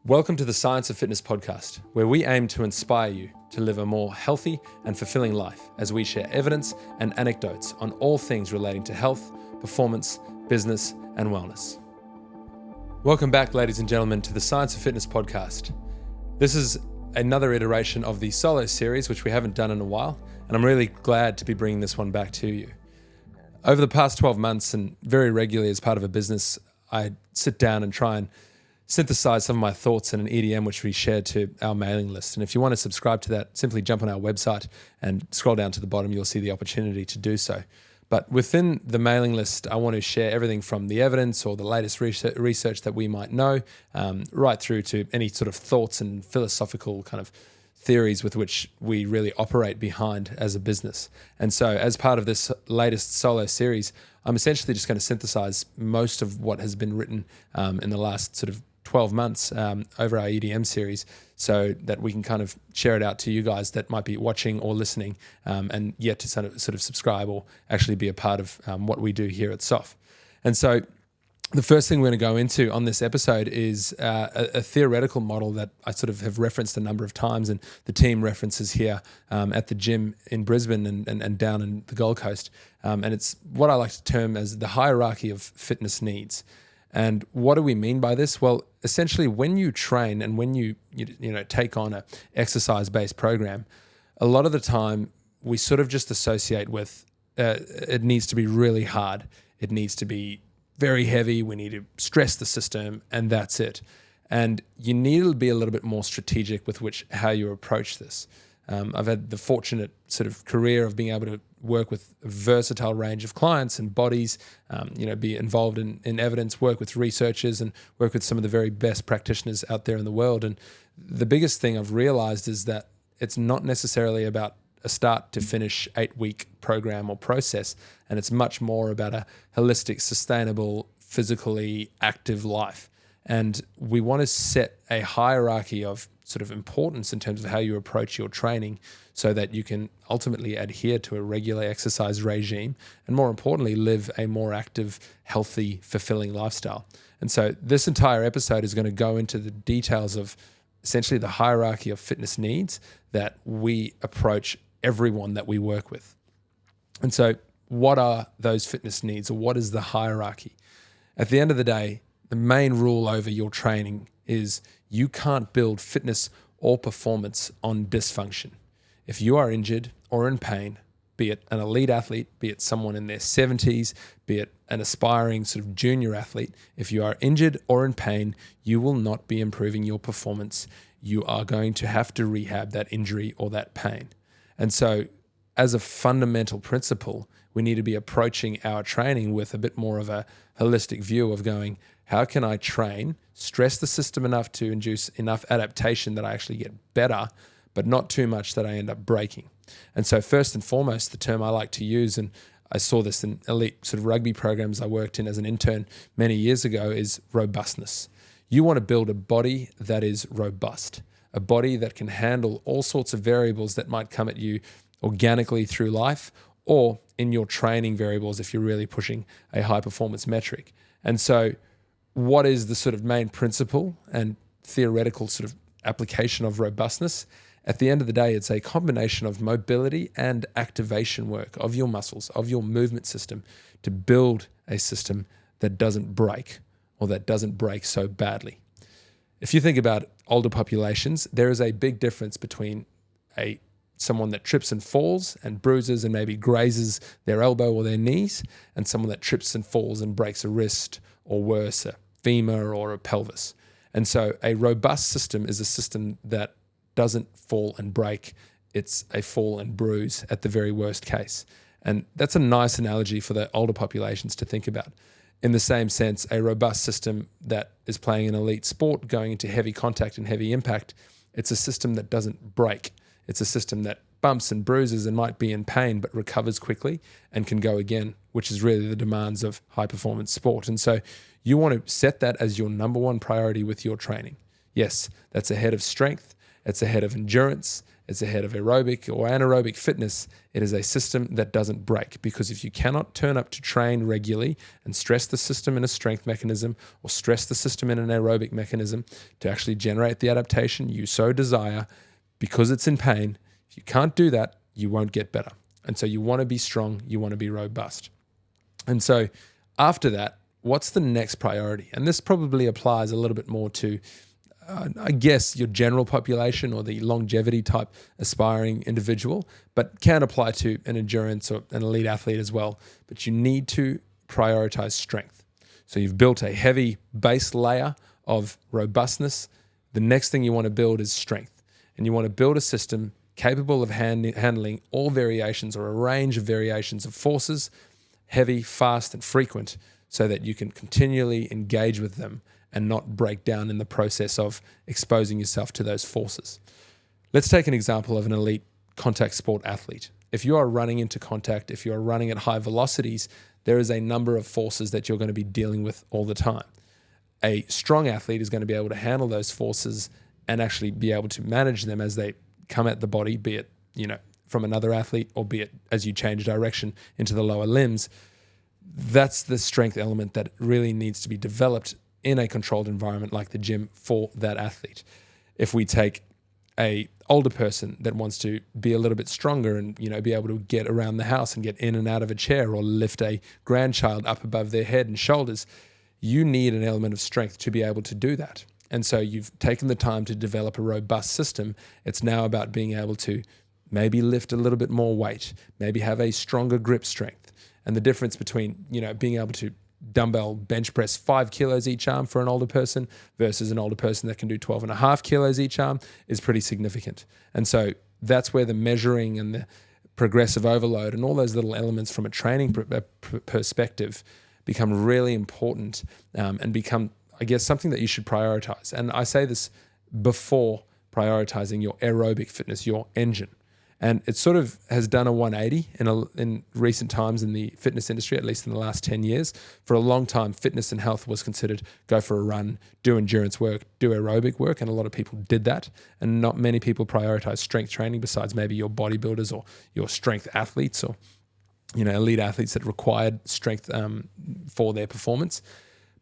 Welcome to the Science of Fitness podcast, where we aim to inspire you to live a more healthy and fulfilling life as we share evidence and anecdotes on all things relating to health, performance, business, and wellness. Welcome back, ladies and gentlemen, to the Science of Fitness podcast. This is another iteration of the solo series, which we haven't done in a while, and I'm really glad to be bringing this one back to you. Over the past 12 months, and very regularly as part of a business, I sit down and try and synthesize some of my thoughts in an EDM, which we share to our mailing list. And if you want to subscribe to that, simply jump on our website and scroll down to the bottom. You'll see the opportunity to do so. But within the mailing list, I want to share everything from the evidence or the latest research that we might know, right through to any sort of thoughts and philosophical kind of theories with which we really operate behind as a business. And so as part of this latest solo series, I'm essentially just going to synthesize most of what has been written in the last sort of 12 months over our EDM series, so that we can kind of share it out to you guys that might be watching or listening and yet to sort of subscribe or actually be a part of what we do here at SOF. And so the first thing we're going to go into on this episode is a theoretical model that I sort of have referenced a number of times, and the team references here at the gym in Brisbane and down in the Gold Coast. And it's what I like to term as the hierarchy of fitness needs. And what do we mean by this? Well, essentially, when you train and when you take on a exercise-based program, a lot of the time we sort of just associate with it needs to be really hard. It needs to be very heavy. We need to stress the system, and that's it. And you need to be a little bit more strategic with how you approach this. I've had the fortunate sort of career of being able to work with a versatile range of clients and bodies, be involved in evidence, work with researchers, and work with some of the very best practitioners out there in the world. And the biggest thing I've realized is that it's not necessarily about a start to finish 8-week program or process, and it's much more about a holistic, sustainable, physically active life. And we want to set a hierarchy of sort of importance in terms of how you approach your training so that you can ultimately adhere to a regular exercise regime and, more importantly, live a more active, healthy, fulfilling lifestyle. And so this entire episode is going to go into the details of essentially the hierarchy of fitness needs that we approach everyone that we work with. And so what are those fitness needs, or what is the hierarchy? At the end of the day, the main rule over your training is you can't build fitness or performance on dysfunction. If you are injured or in pain, be it an elite athlete, be it someone in their 70s, be it an aspiring sort of junior athlete, if you are injured or in pain, you will not be improving your performance. You are going to have to rehab that injury or that pain. And so as a fundamental principle, we need to be approaching our training with a bit more of a holistic view of going, how can I train, stress the system enough to induce enough adaptation that I actually get better, but not too much that I end up breaking? And so first and foremost, the term I like to use, and I saw this in elite sort of rugby programs I worked in as an intern many years ago, is robustness. You want to build a body that is robust, a body that can handle all sorts of variables that might come at you organically through life, or in your training variables if you're really pushing a high performance metric. And so what is the sort of main principle and theoretical sort of application of robustness? At the end of the day, it's a combination of mobility and activation work of your muscles, of your movement system, to build a system that doesn't break, or that doesn't break so badly. If you think about older populations, there is a big difference between someone that trips and falls and bruises and maybe grazes their elbow or their knees, and someone that trips and falls and breaks a wrist, or worse, a femur or a pelvis. And so a robust system is a system that doesn't fall and break. It's a fall and bruise at the very worst case. And that's a nice analogy for the older populations to think about. In the same sense, a robust system that is playing an elite sport, going into heavy contact and heavy impact, it's a system that doesn't break. It's a system that bumps and bruises and might be in pain, but recovers quickly and can go again, which is really the demands of high performance sport. And so you want to set that as your number one priority with your training. Yes, that's ahead of strength. It's ahead of endurance. it's ahead of aerobic or anaerobic fitness. It is a system that doesn't break, because if you cannot turn up to train regularly and stress the system in a strength mechanism or stress the system in an aerobic mechanism to actually generate the adaptation you so desire because it's in pain, if you can't do that, you won't get better. And so you want to be strong, you want to be robust. And so after that, what's the next priority? And this probably applies a little bit more to, I guess, your general population or the longevity type aspiring individual, but can apply to an endurance or an elite athlete as well. But you need to prioritize strength. So you've built a heavy base layer of robustness. The next thing you want to build is strength. And you want to build a system capable of handling all variations or a range of variations of forces, heavy, fast, and frequent, so that you can continually engage with them and not break down in the process of exposing yourself to those forces. Let's take an example of an elite contact sport athlete. If you are running into contact, if you are running at high velocities, there is a number of forces that you're going to be dealing with all the time. A strong athlete is going to be able to handle those forces and actually be able to manage them as they come at the body, be it, from another athlete, or be it as you change direction into the lower limbs. That's the strength element that really needs to be developed in a controlled environment like the gym for that athlete. If we take a older person that wants to be a little bit stronger and be able to get around the house and get in and out of a chair, or lift a grandchild up above their head and shoulders, you need an element of strength to be able to do that. And so you've taken the time to develop a robust system. It's now about being able to maybe lift a little bit more weight, maybe have a stronger grip strength. And the difference between, being able to dumbbell bench press 5 kilos each arm for an older person versus an older person that can do 12.5 kilos each arm is pretty significant. And so that's where the measuring and the progressive overload and all those little elements from a training perspective become really important, and become, I guess, something that you should prioritize. And I say this before prioritizing your aerobic fitness, your engine. And it sort of has done a 180 in recent times in the fitness industry, at least in the last 10 years. For a long time, fitness and health was considered go for a run, do endurance work, do aerobic work. And a lot of people did that. And not many people prioritize strength training besides maybe your bodybuilders or your strength athletes or, elite athletes that required strength for their performance.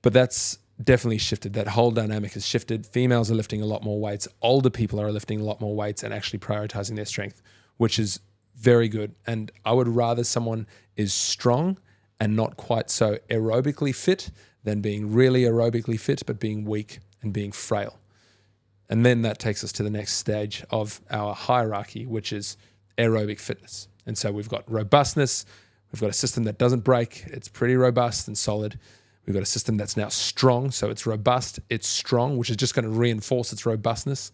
But that's definitely shifted. That whole dynamic has shifted. Females are lifting a lot more weights. Older people are lifting a lot more weights and actually prioritizing their strength, which is very good. And I would rather someone is strong and not quite so aerobically fit than being really aerobically fit, but being weak and being frail. And then that takes us to the next stage of our hierarchy, which is aerobic fitness. And so we've got robustness. We've got a system that doesn't break. It's pretty robust and solid. We've got a system that's now strong. So it's robust, it's strong, which is just going to reinforce its robustness.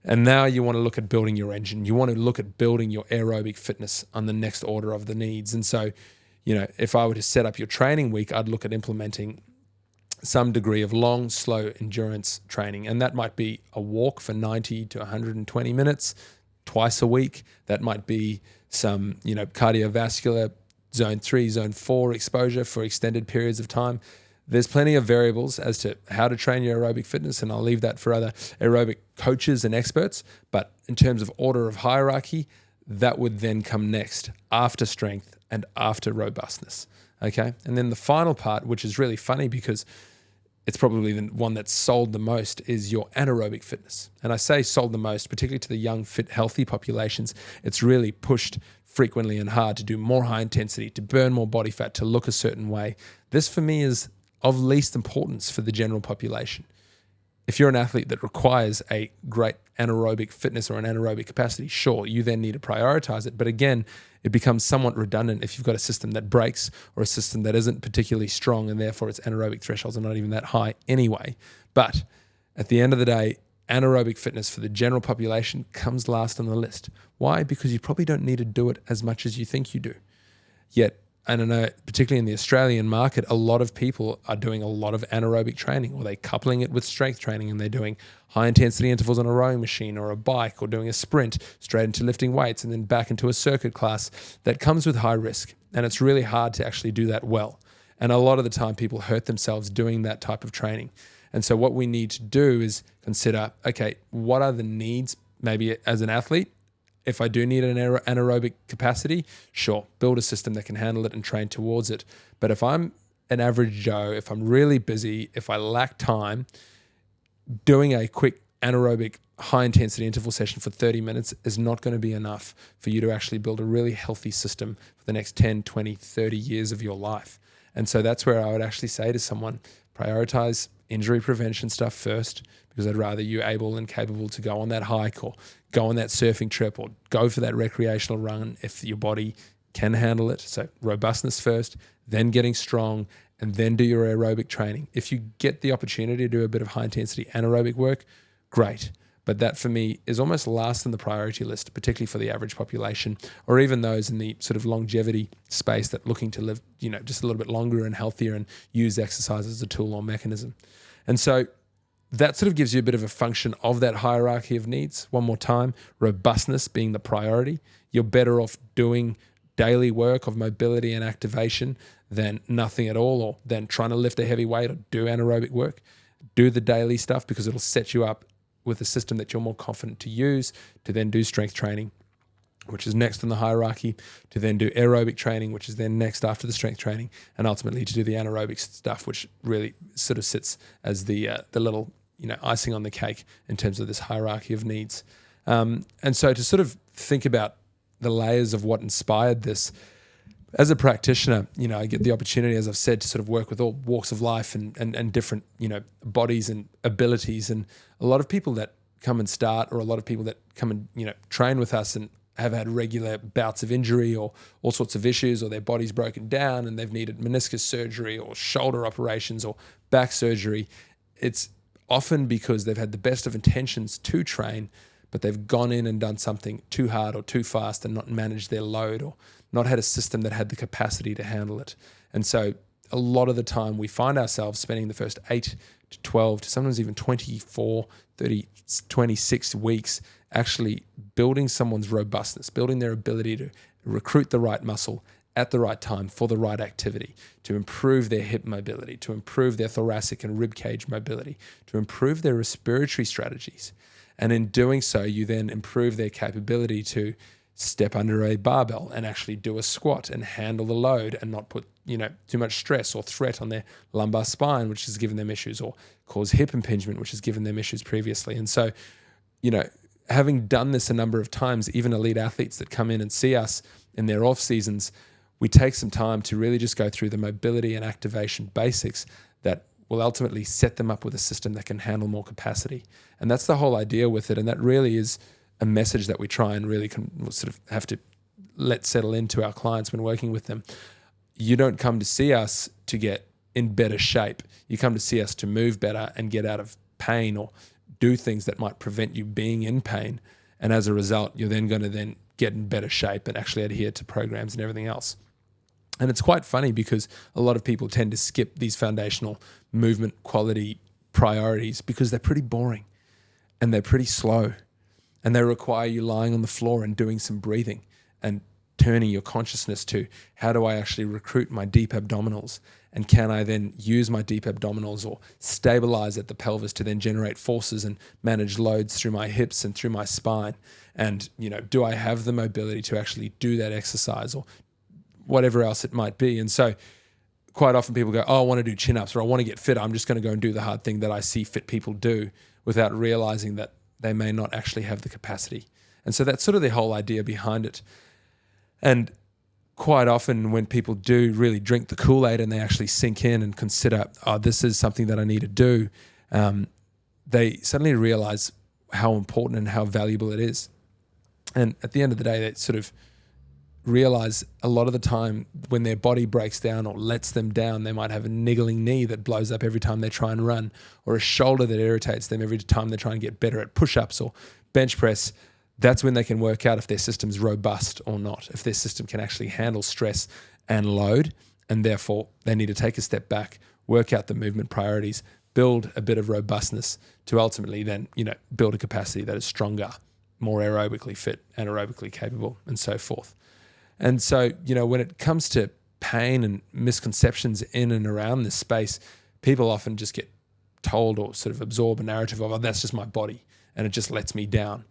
And now you want to look at building your engine. You want to look at building your aerobic fitness on the next order of the needs. And so, if I were to set up your training week, I'd look at implementing some degree of long, slow endurance training. And that might be a walk for 90 to 120 minutes twice a week. That might be some, cardiovascular zone 3, zone 4 exposure for extended periods of time. There's plenty of variables as to how to train your aerobic fitness, and I'll leave that for other aerobic coaches and experts. But in terms of order of hierarchy, that would then come next after strength and after robustness. Okay. And then the final part, which is really funny because it's probably the one that's sold the most, is your anaerobic fitness. And I say sold the most, particularly to the young, fit, healthy populations. It's really pushed frequently and hard to do more high intensity, to burn more body fat, to look a certain way. This for me is of least importance for the general population. If you're an athlete that requires a great anaerobic fitness or an anaerobic capacity, sure, you then need to prioritize it. But again, it becomes somewhat redundant if you've got a system that breaks or a system that isn't particularly strong and therefore its anaerobic thresholds are not even that high anyway. But at the end of the day, anaerobic fitness for the general population comes last on the list. Why? Because you probably don't need to do it as much as you think you do. Yet, I don't know, particularly in the Australian market, a lot of people are doing a lot of anaerobic training, or they're coupling it with strength training and they're doing high intensity intervals on a rowing machine or a bike, or doing a sprint straight into lifting weights and then back into a circuit class. That comes with high risk, and it's really hard to actually do that well. And a lot of the time people hurt themselves doing that type of training. And so what we need to do is consider, okay, what are the needs maybe as an athlete if I do need an anaerobic capacity, sure, build a system that can handle it and train towards it. But if I'm an average Joe, if I'm really busy, if I lack time, doing a quick anaerobic high intensity interval session for 30 minutes is not going to be enough for you to actually build a really healthy system for the next 10, 20, 30 years of your life. And so that's where I would actually say to someone, prioritize injury prevention stuff first, because I'd rather you able and capable to go on that hike or go on that surfing trip or go for that recreational run if your body can handle it. So robustness first, then getting strong, and then do your aerobic training. If you get the opportunity to do a bit of high intensity anaerobic work, great. But that for me is almost last on the priority list, particularly for the average population, or even those in the sort of longevity space that looking to live, just a little bit longer and healthier and use exercise as a tool or mechanism. And so that sort of gives you a bit of a function of that hierarchy of needs. One more time, robustness being the priority. You're better off doing daily work of mobility and activation than nothing at all, or than trying to lift a heavy weight or do anaerobic work. Do the daily stuff because it'll set you up with a system that you're more confident to use, to then do strength training, which is next in the hierarchy, to then do aerobic training, which is then next after the strength training, and ultimately to do the anaerobic stuff, which really sort of sits as the little icing on the cake in terms of this hierarchy of needs. And so to sort of think about the layers of what inspired this, as a practitioner, I get the opportunity, as I've said, to sort of work with all walks of life and different, bodies and abilities. And a lot of people that come and start, or a lot of people that come and, train with us and have had regular bouts of injury or all sorts of issues, or their body's broken down and they've needed meniscus surgery or shoulder operations or back surgery. It's often because they've had the best of intentions to train, but they've gone in and done something too hard or too fast and not managed their load, or not had a system that had the capacity to handle it. And so a lot of the time we find ourselves spending the first 8 to 12 to sometimes even 24, 30, 26 weeks actually building someone's robustness, building their ability to recruit the right muscle at the right time for the right activity, to improve their hip mobility, to improve their thoracic and rib cage mobility, to improve their respiratory strategies. And in doing so, you then improve their capability to step under a barbell and actually do a squat and handle the load and not put, too much stress or threat on their lumbar spine, which has given them issues, or cause hip impingement, which has given them issues previously. And so, having done this a number of times, even elite athletes that come in and see us in their off seasons, we take some time to really just go through the mobility and activation basics that will ultimately set them up with a system that can handle more capacity. And that's the whole idea with it. And that really is a message that we try and really sort of have to let settle into our clients when working with them. You don't come to see us to get in better shape. You come to see us to move better and get out of pain, or do things that might prevent you being in pain. And as a result, you're then going to get in better shape and actually adhere to programs and everything else. And it's quite funny because a lot of people tend to skip these foundational movement quality priorities because they're pretty boring and they're pretty slow, and they require you lying on the floor and doing some breathing and turning your consciousness to, how do I actually recruit my deep abdominals? And can I then use my deep abdominals or stabilize at the pelvis to then generate forces and manage loads through my hips and through my spine? And, do I have the mobility to actually do that exercise, or whatever else it might be? And so quite often people go, oh, I want to do chin-ups, or I want to get fit. I'm just going to go and do the hard thing that I see fit people do, without realizing that they may not actually have the capacity. And so that's sort of the whole idea behind it. And quite often when people do really drink the Kool-Aid and they actually sink in and consider, oh, this is something that I need to do, they suddenly realize how important and how valuable it is. And at the end of the day, they sort of realize a lot of the time when their body breaks down or lets them down, they might have a niggling knee that blows up every time they try and run, or a shoulder that irritates them every time they try and get better at push-ups or bench press. That's when they can work out if their system's robust or not, if their system can actually handle stress and load, and therefore they need to take a step back, work out the movement priorities, build a bit of robustness to ultimately then, build a capacity that is stronger, more aerobically fit, anaerobically capable, and so forth. And so, when it comes to pain and misconceptions in and around this space, people often just get told or sort of absorb a narrative of, oh, that's just my body and it just lets me down.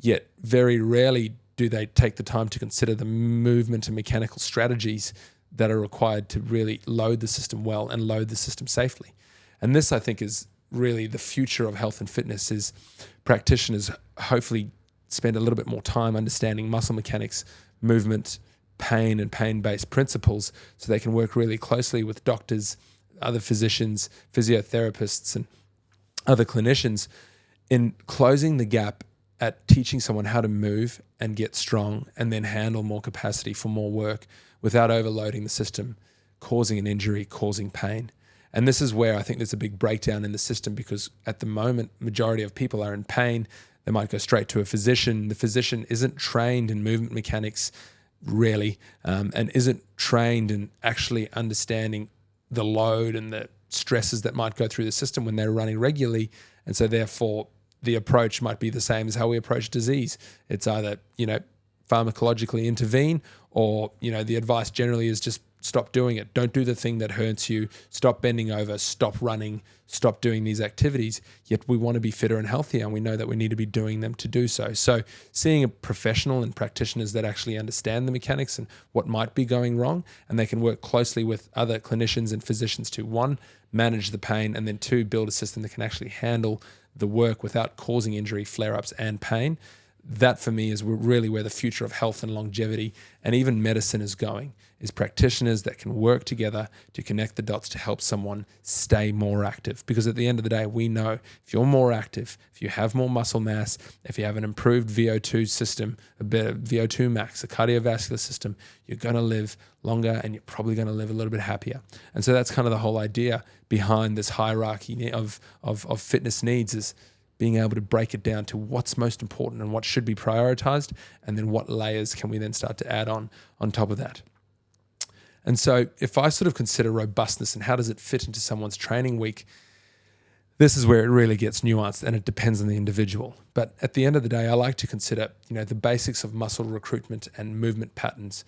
Yet very rarely do they take the time to consider the movement and mechanical strategies that are required to really load the system well and load the system safely? And this, I think, is really the future of health and fitness, is practitioners hopefully spend a little bit more time understanding muscle mechanics, movement, pain, and pain-based principles, so they can work really closely with doctors, other physicians, physiotherapists, and other clinicians in closing the gap at teaching someone how to move and get strong and then handle more capacity for more work without overloading the system, causing an injury, causing pain. And this is where I think there's a big breakdown in the system, because at the moment, majority of people are in pain. They might go straight to a physician. The physician isn't trained in movement mechanics, really, and isn't trained in actually understanding the load and the stresses that might go through the system when they're running regularly. And so therefore, the approach might be the same as how we approach disease. It's either, pharmacologically intervene, or, the advice generally is just stop doing it. Don't do the thing that hurts you. Stop bending over, stop running, stop doing these activities. Yet we want to be fitter and healthier, and we know that we need to be doing them to do so. So seeing a professional and practitioners that actually understand the mechanics and what might be going wrong, and they can work closely with other clinicians and physicians to, one, manage the pain, and then two, build a system that can actually handle the work without causing injury, flare-ups, and pain. That for me is really where the future of health and longevity and even medicine is going, is practitioners that can work together to connect the dots to help someone stay more active. Because at the end of the day, we know if you're more active, if you have more muscle mass, if you have an improved VO2 system, a better VO2 max, a cardiovascular system, you're going to live longer and you're probably going to live a little bit happier. And so that's kind of the whole idea behind this hierarchy of fitness needs, is being able to break it down to what's most important and what should be prioritized, and then what layers can we then start to add on top of that. And so if I sort of consider robustness and how does it fit into someone's training week, this is where it really gets nuanced, and it depends on the individual. But at the end of the day, I like to consider, the basics of muscle recruitment and movement patterns.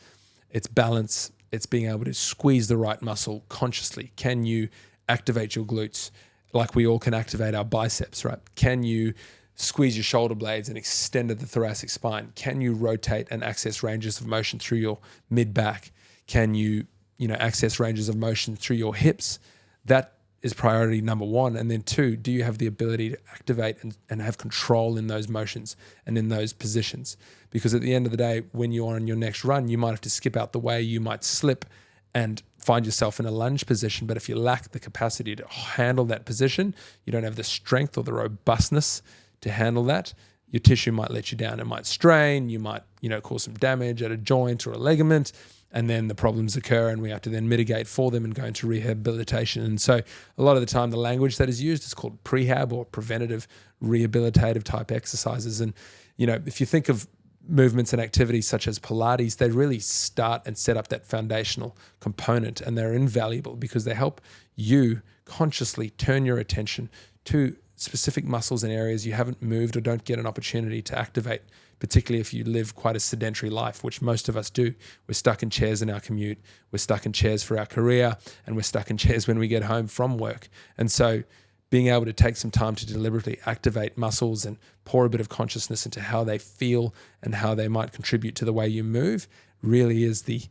It's balance. It's being able to squeeze the right muscle consciously. Can you activate your glutes like we all can activate our biceps, right? Can you squeeze your shoulder blades and extend the thoracic spine? Can you rotate and access ranges of motion through your mid-back? Can you, access ranges of motion through your hips? That is priority number one. And then two, do you have the ability to activate and have control in those motions and in those positions? Because at the end of the day, when you're on your next run, you might have to skip out the way, you might slip and find yourself in a lunge position. But if you lack the capacity to handle that position, you don't have the strength or the robustness to handle that, your tissue might let you down. It might strain, you might, cause some damage at a joint or a ligament, and then the problems occur and we have to then mitigate for them and go into rehabilitation. And so a lot of the time the language that is used is called prehab or preventative rehabilitative type exercises. And, if you think of movements and activities such as Pilates, they really start and set up that foundational component, and they're invaluable because they help you consciously turn your attention to specific muscles and areas you haven't moved or don't get an opportunity to activate, particularly if you live quite a sedentary life, which most of us do. We're stuck in chairs in our commute, we're stuck in chairs for our career, and we're stuck in chairs when we get home from work. And so being able to take some time to deliberately activate muscles and pour a bit of consciousness into how they feel and how they might contribute to the way you move really is the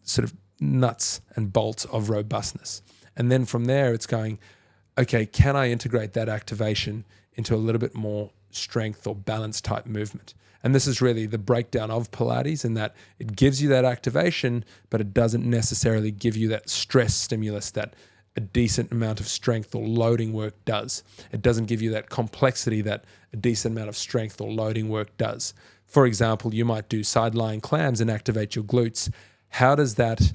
sort of nuts and bolts of robustness. And then from there, it's going, okay, can I integrate that activation into a little bit more strength or balance type movement? And this is really the breakdown of Pilates, in that it gives you that activation, but it doesn't necessarily give you that stress stimulus that a decent amount of strength or loading work does. It doesn't give you that complexity that a decent amount of strength or loading work does. For example, you might do side lying clams and activate your glutes. How does that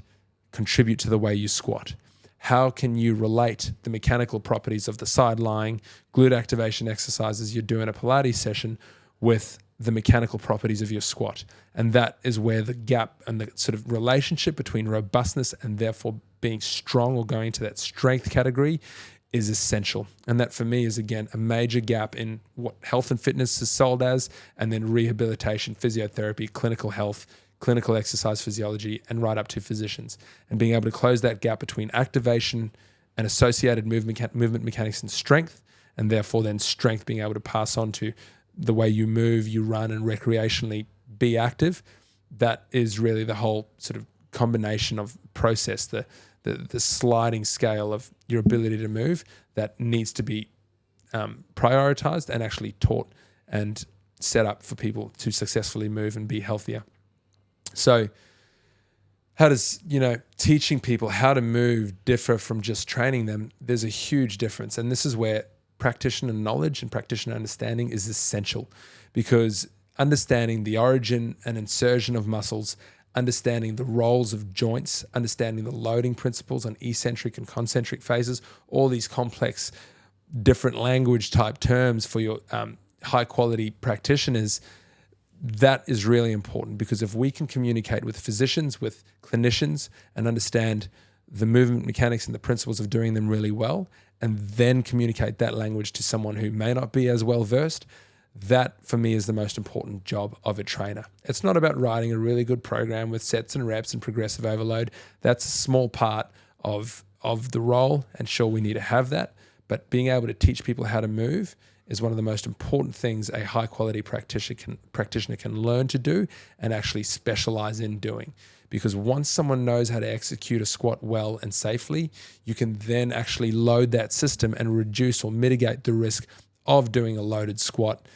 contribute to the way you squat? How can you relate the mechanical properties of the side lying glute activation exercises you do in a Pilates session with the mechanical properties of your squat? And that is where the gap and the sort of relationship between robustness and therefore being strong or going to that strength category is essential. And that for me is, again, a major gap in what health and fitness is sold as, and then rehabilitation, physiotherapy, clinical health, clinical exercise physiology, and right up to physicians. And being able to close that gap between activation and associated movement mechanics and strength, and therefore then strength being able to pass on to the way you move, you run, and recreationally be active, that is really the whole sort of combination of process, the sliding scale of your ability to move that needs to be prioritized and actually taught and set up for people to successfully move and be healthier. So how does, teaching people how to move differ from just training them? There's a huge difference. And this is where practitioner knowledge and practitioner understanding is essential, because understanding the origin and insertion of muscles, understanding the roles of joints, understanding the loading principles on eccentric and concentric phases, all these complex, different language type terms for your high quality practitioners, that is really important, because if we can communicate with physicians, with clinicians, and understand the movement mechanics and the principles of doing them really well, and then communicate that language to someone who may not be as well versed, that for me is the most important job of a trainer. It's not about writing a really good program with sets and reps and progressive overload. That's a small part of the role, and sure, we need to have that, but being able to teach people how to move is one of the most important things a high quality practitioner can learn to do and actually specialize in doing. Because once someone knows how to execute a squat well and safely, you can then actually load that system and reduce or mitigate the risk of doing a loaded squat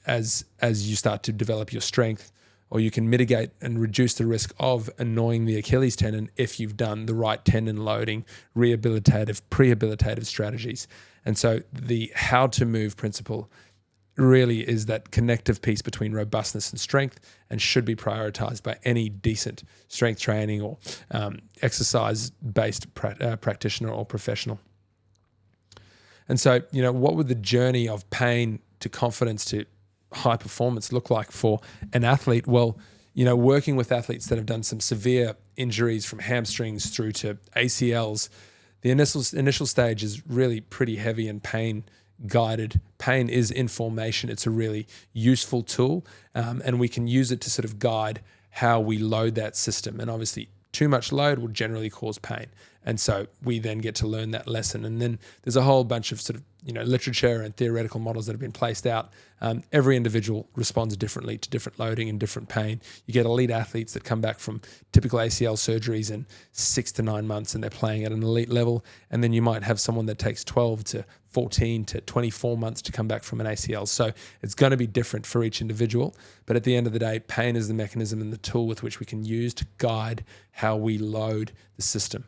as you start to develop your strength, or you can mitigate and reduce the risk of annoying the Achilles tendon if you've done the right tendon loading, prehabilitative strategies. And so the how to move principle really is that connective piece between robustness and strength, and should be prioritized by any decent strength training or exercise-based practitioner or professional. And so, what would the journey of pain to confidence to high performance look like for an athlete? Well, working with athletes that have done some severe injuries from hamstrings through to ACLs, the initial stage is really pretty heavy and pain guided. Pain is information. It's a really useful tool, and we can use it to sort of guide how we load that system. And obviously, too much load will generally cause pain. And so we then get to learn that lesson. And then there's a whole bunch of sort of, literature and theoretical models that have been placed out. Every individual responds differently to different loading and different pain. You get elite athletes that come back from typical ACL surgeries in 6 to 9 months and they're playing at an elite level. And then you might have someone that takes 12 to 14 to 24 months to come back from an ACL. So it's going to be different for each individual. But at the end of the day, pain is the mechanism and the tool with which we can use to guide how we load the system.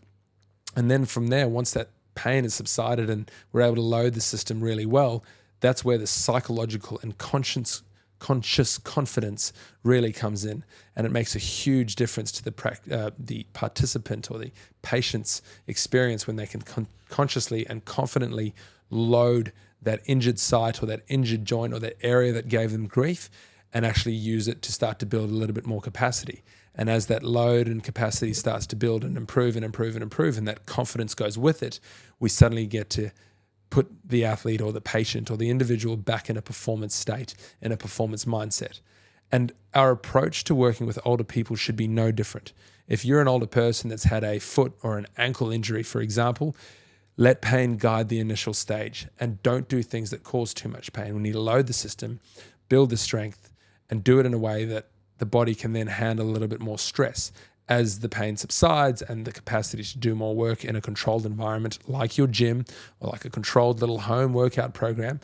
And then from there, once that pain has subsided and we're able to load the system really well, that's where the psychological and conscious confidence really comes in. And it makes a huge difference to the participant or the patient's experience when they can consciously and confidently load that injured site or that injured joint or that area that gave them grief and actually use it to start to build a little bit more capacity. And as that load and capacity starts to build and improve and improve and improve, and that confidence goes with it, we suddenly get to put the athlete or the patient or the individual back in a performance state, in a performance mindset. And our approach to working with older people should be no different. If you're an older person that's had a foot or an ankle injury, for example, let pain guide the initial stage and don't do things that cause too much pain. We need to load the system, build the strength, and do it in a way that the body can then handle a little bit more stress as the pain subsides, and the capacity to do more work in a controlled environment like your gym or like a controlled little home workout program.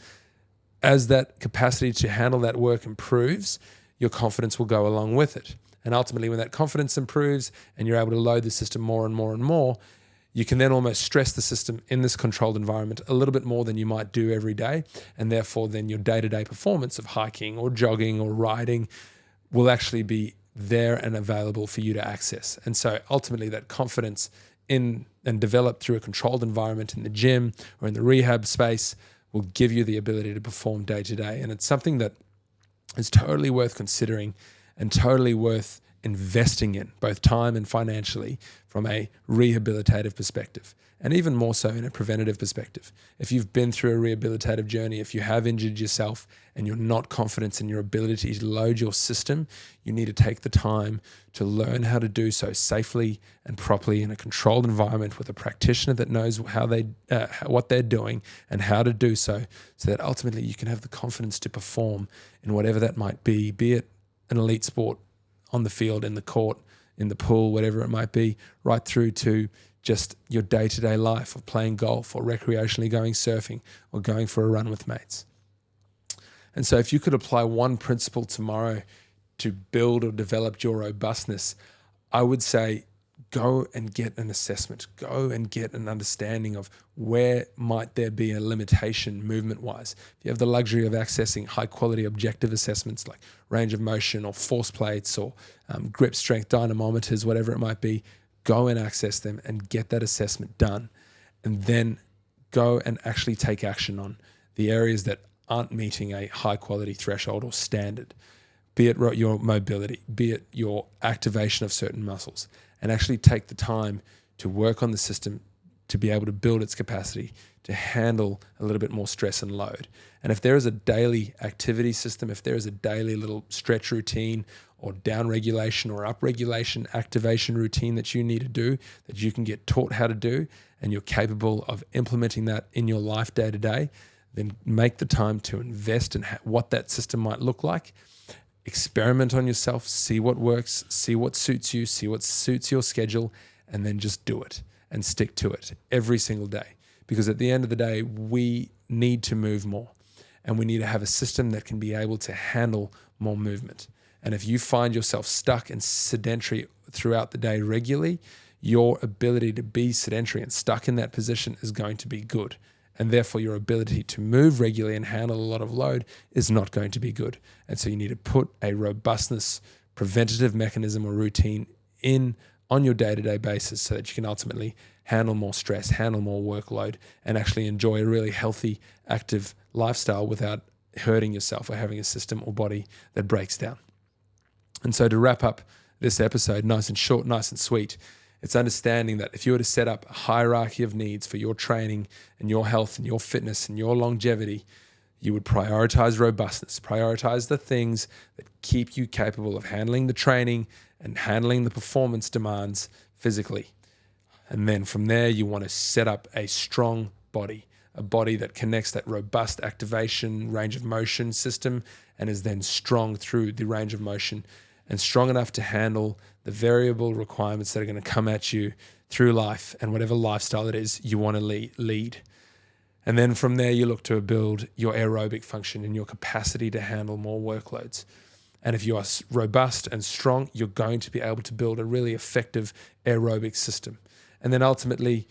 As that capacity to handle that work improves, your confidence will go along with it. And ultimately, when that confidence improves and you're able to load the system more and more and more, you can then almost stress the system in this controlled environment a little bit more than you might do every day. And therefore, then your day-to-day performance of hiking or jogging or riding will actually be there and available for you to access. And so ultimately that confidence in and developed through a controlled environment in the gym or in the rehab space will give you the ability to perform day to day. And it's something that is totally worth considering and totally worth investing in, both time and financially, from a rehabilitative perspective, and even more so in a preventative perspective. If you've been through a rehabilitative journey, if you have injured yourself and you're not confident in your ability to load your system, you need to take the time to learn how to do so safely and properly in a controlled environment with a practitioner that knows what they're doing and how to do so that ultimately you can have the confidence to perform in whatever that might be it an elite sport on the field, in the court, in the pool, whatever it might be, right through to just your day-to-day life of playing golf or recreationally going surfing or going for a run with mates. And so if you could apply one principle tomorrow to build or develop your robustness, I would say go and get an assessment. Go and get an understanding of where might there be a limitation movement-wise. If you have the luxury of accessing high-quality objective assessments like range of motion or force plates or grip strength dynamometers, whatever it might be, go and access them and get that assessment done. And then go and actually take action on the areas that aren't meeting a high-quality threshold or standard, be it your mobility, be it your activation of certain muscles, and actually take the time to work on the system to be able to build its capacity to handle a little bit more stress and load. And if there is a daily activity system, if there is a daily little stretch routine or down regulation or up regulation activation routine that you need to do, that you can get taught how to do, and you're capable of implementing that in your life day to day, then make the time to invest in what that system might look like. Experiment on yourself, see what works, see what suits you, see what suits your schedule, and then just do it and stick to it every single day. Because at the end of the day, we need to move more, and we need to have a system that can be able to handle more movement. And if you find yourself stuck and sedentary throughout the day regularly, your ability to be sedentary and stuck in that position is going to be good. And therefore your ability to move regularly and handle a lot of load is not going to be good. And so you need to put a robustness preventative mechanism or routine in on your day-to-day basis so that you can ultimately handle more stress, handle more workload, and actually enjoy a really healthy, active lifestyle without hurting yourself or having a system or body that breaks down. And so to wrap up this episode, nice and short, nice and sweet, it's understanding that if you were to set up a hierarchy of needs for your training and your health and your fitness and your longevity, you would prioritize robustness, prioritize the things that keep you capable of handling the training and handling the performance demands physically. And then from there, you want to set up a strong body, a body that connects that robust activation, range of motion system, and is then strong through the range of motion and strong enough to handle the variable requirements that are going to come at you through life and whatever lifestyle it is you want to lead. And then from there, you look to build your aerobic function and your capacity to handle more workloads. And if you are robust and strong, you're going to be able to build a really effective aerobic system. And then ultimately,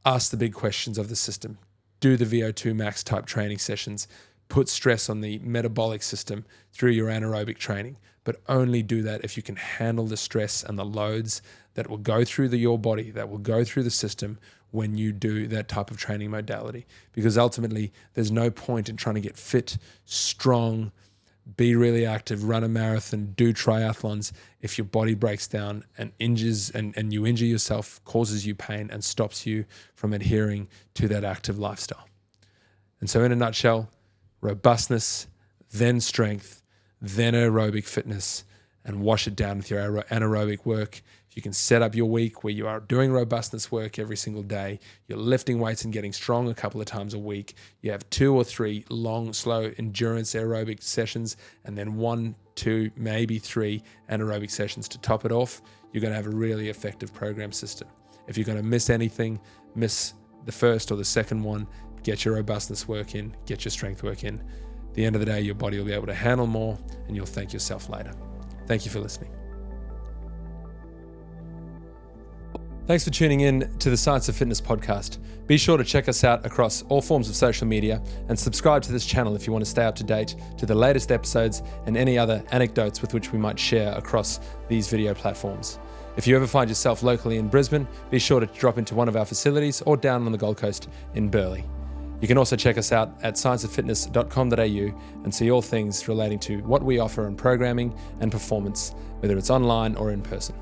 ask the big questions of the system. Do the VO2 max type training sessions. Put stress on the metabolic system through your anaerobic training. But only do that if you can handle the stress and the loads that will go through your body, that will go through the system when you do that type of training modality. Because ultimately, there's no point in trying to get fit, strong, be really active, run a marathon, do triathlons if your body breaks down and injures and you injure yourself, causes you pain and stops you from adhering to that active lifestyle. And so in a nutshell, robustness, then strength, then aerobic fitness, and wash it down with your anaerobic work. If you can set up your week where you are doing robustness work every single day, you're lifting weights and getting strong a couple of times a week, you have 2 or 3 long, slow endurance aerobic sessions, and then 1, 2, maybe 3 anaerobic sessions to top it off, you're going to have a really effective program system. If you're going to miss anything, miss the first or the second one, get your robustness work in, get your strength work in. At the end of the day, your body will be able to handle more and you'll thank yourself later. Thank you for listening. Thanks for tuning in to the Science of Fitness podcast. Be sure to check us out across all forms of social media and subscribe to this channel if you want to stay up to date to the latest episodes and any other anecdotes with which we might share across these video platforms. If you ever find yourself locally in Brisbane, be sure to drop into one of our facilities or down on the Gold Coast in Burleigh. You can also check us out at scienceoffitness.com.au and see all things relating to what we offer in programming and performance, whether it's online or in person.